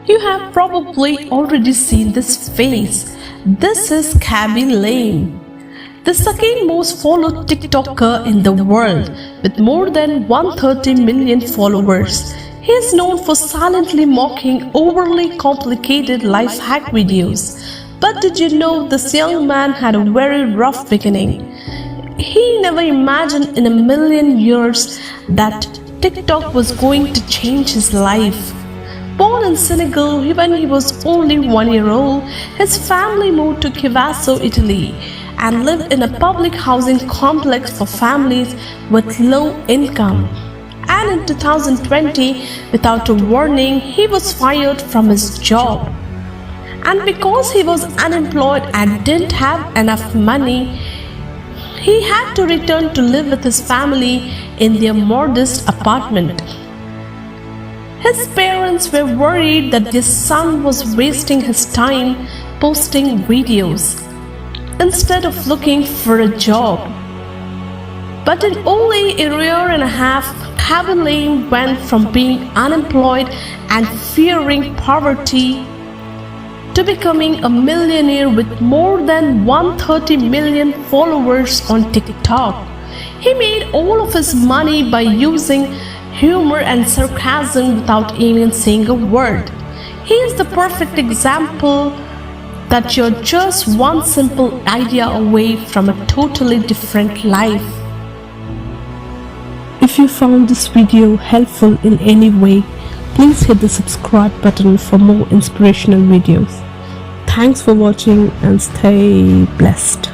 You have probably already seen this face. This is Khaby, the second most followed TikToker in the world with more than 130 million followers. He is known for silently mocking overly complicated life hack videos. But did you know this young man had a very rough beginning? He never imagined in a million years that TikTok was going to change his life. Born in Senegal when he was only 1 year old, his family moved to Khaby, Italy, and lived in a public housing complex for families with low income. And in 2020, without a warning, he was fired from his job. And because he was unemployed and didn't have enough money, he had to return to live with his family in their modest apartment. His parents were worried that their son was wasting his time posting videos instead of looking for a job. But in only a year and a half, Khaby went from being unemployed and fearing poverty to becoming a millionaire with more than 130 million followers on TikTok. He made all of his money by using humor and sarcasm without even saying a word. He is the perfect example that you're just one simple idea away from a totally different life. If you found this video helpful in any way, please hit the subscribe button for more inspirational videos. Thanks for watching and stay blessed.